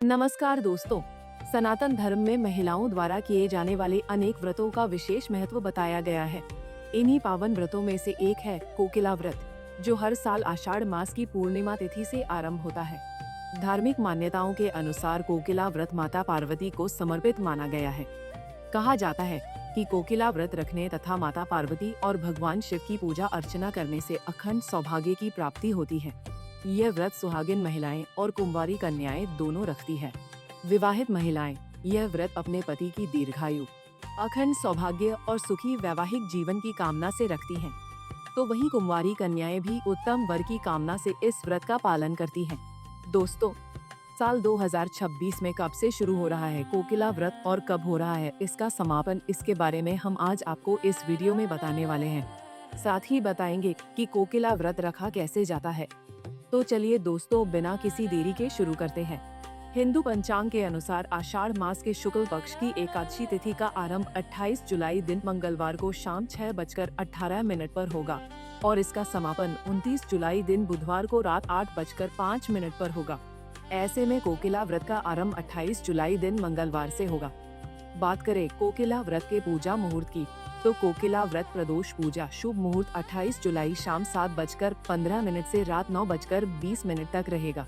नमस्कार दोस्तों। सनातन धर्म में महिलाओं द्वारा किए जाने वाले अनेक व्रतों का विशेष महत्व बताया गया है। इन्हीं पावन व्रतों में से एक है कोकिला व्रत, जो हर साल आषाढ़ मास की पूर्णिमा तिथि से आरंभ होता है। धार्मिक मान्यताओं के अनुसार कोकिला व्रत माता पार्वती को समर्पित माना गया है। कहा जाता है कि कोकिला व्रत रखने तथा माता पार्वती और भगवान शिव की पूजा अर्चना करने से अखंड सौभाग्य की प्राप्ति होती है। यह व्रत सुहागिन महिलाएं और कुंवारी कन्याएं दोनों रखती है। विवाहित महिलाएं यह व्रत अपने पति की दीर्घायु, अखंड सौभाग्य और सुखी वैवाहिक जीवन की कामना से रखती हैं। तो वहीं कुंवारी कन्याएं भी उत्तम वर की कामना से इस व्रत का पालन करती हैं। दोस्तों, साल 2026 में कब से शुरू हो रहा है कोकिला व्रत और कब हो रहा है इसका समापन, इसके बारे में हम आज आपको इस वीडियो में बताने वाले हैं। साथ ही बताएंगे कि कोकिला व्रत रखा कैसे जाता है। तो चलिए दोस्तों, बिना किसी देरी के शुरू करते हैं। हिंदू पंचांग के अनुसार आषाढ़ मास के शुक्ल पक्ष की एकादशी तिथि का आरंभ 28 जुलाई दिन मंगलवार को शाम 6:18 पर होगा और इसका समापन 29 जुलाई दिन बुधवार को रात 8:05 पर होगा। ऐसे में कोकिला व्रत का आरंभ 28 जुलाई दिन मंगलवार से होगा। बात करें कोकिला व्रत के पूजा मुहूर्त की, तो कोकिला व्रत प्रदोष पूजा शुभ मुहूर्त 28 जुलाई शाम 7:15 से रात 9:20 तक रहेगा।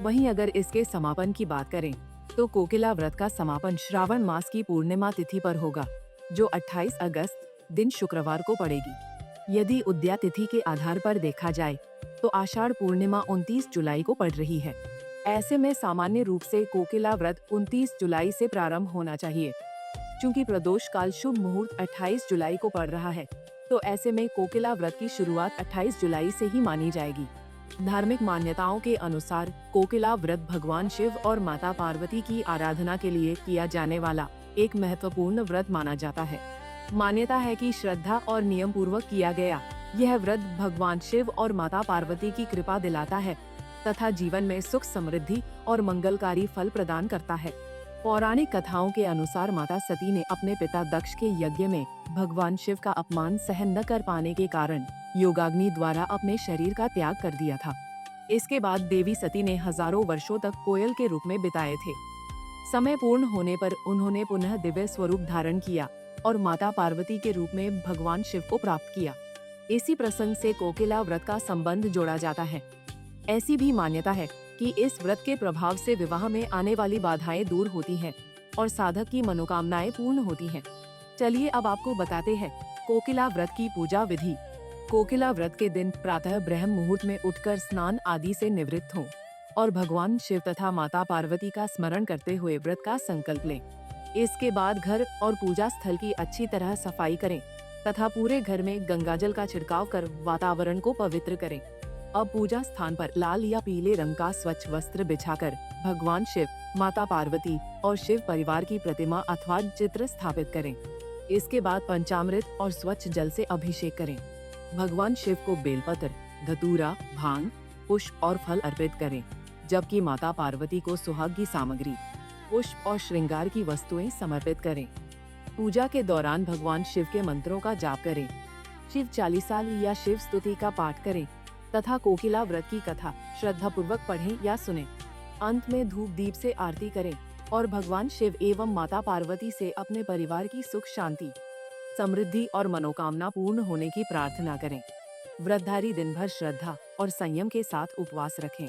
वहीं अगर इसके समापन की बात करें तो कोकिला व्रत का समापन श्रावण मास की पूर्णिमा तिथि पर होगा, जो 28 अगस्त दिन शुक्रवार को पड़ेगी। यदि उदया तिथि के आधार पर देखा जाए तो आषाढ़ पूर्णिमा 29 जुलाई को पड़ रही है। ऐसे में सामान्य रूप से कोकिला व्रत 29 जुलाई से प्रारंभ होना चाहिए। चूंकि प्रदोष काल शुभ मुहूर्त 28 जुलाई को पड़ रहा है, तो ऐसे में कोकिला व्रत की शुरुआत 28 जुलाई से ही मानी जाएगी। धार्मिक मान्यताओं के अनुसार कोकिला व्रत भगवान शिव और माता पार्वती की आराधना के लिए किया जाने वाला एक महत्वपूर्ण व्रत माना जाता है। मान्यता है कि श्रद्धा और नियम पूर्वक किया गया यह व्रत भगवान शिव और माता पार्वती की कृपा दिलाता है तथा जीवन में सुख समृद्धि और मंगलकारी फल प्रदान करता है। पौराणिक कथाओं के अनुसार माता सती ने अपने पिता दक्ष के यज्ञ में भगवान शिव का अपमान सहन न कर पाने के कारण योगाग्नि द्वारा अपने शरीर का त्याग कर दिया था। इसके बाद देवी सती ने हजारों वर्षों तक कोयल के रूप में बिताए थे। समय पूर्ण होने पर उन्होंने पुनः दिव्य स्वरूप धारण किया और माता पार्वती के रूप में भगवान शिव को प्राप्त किया। इसी प्रसंग से कोकिला व्रत का संबंध जोड़ा जाता है। ऐसी भी मान्यता है कि इस व्रत के प्रभाव से विवाह में आने वाली बाधाएं दूर होती हैं और साधक की मनोकामनाएं पूर्ण होती हैं। चलिए अब आपको बताते हैं कोकिला व्रत की पूजा विधि। कोकिला व्रत के दिन प्रातः ब्रह्म मुहूर्त में उठकर स्नान आदि से निवृत्त हों और भगवान शिव तथा माता पार्वती का स्मरण करते हुए व्रत का संकल्प लें। इसके बाद घर और पूजा स्थल की अच्छी तरह सफाई करें तथा पूरे घर में गंगाजल का छिड़काव कर वातावरण को पवित्र करें। अब पूजा स्थान पर लाल या पीले रंग का स्वच्छ वस्त्र बिछाकर भगवान शिव, माता पार्वती और शिव परिवार की प्रतिमा अथवा चित्र स्थापित करें। इसके बाद पंचामृत और स्वच्छ जल से अभिषेक करें। भगवान शिव को बेलपत्र, धतूरा, भांग, पुष्प और फल अर्पित करें, जबकि माता पार्वती को सुहाग की सामग्री, पुष्प और श्रृंगार की वस्तुएं समर्पित करें। पूजा के दौरान भगवान शिव के मंत्रों का जाप करें, शिव चालीसा या शिव स्तुति का पाठ करें तथा कोकिला व्रत की कथा श्रद्धा पूर्वक पढ़ें या सुनें। अंत में धूप दीप से आरती करें और भगवान शिव एवं माता पार्वती से अपने परिवार की सुख शांति, समृद्धि और मनोकामना पूर्ण होने की प्रार्थना करें। व्रतधारी दिन भर श्रद्धा और संयम के साथ उपवास रखें।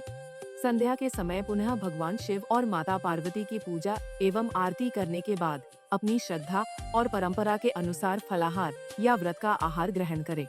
संध्या के समय पुनः भगवान शिव और माता पार्वती की पूजा एवं आरती करने के बाद अपनी श्रद्धा और परंपरा के अनुसार फलाहार या व्रत का आहार ग्रहण करें।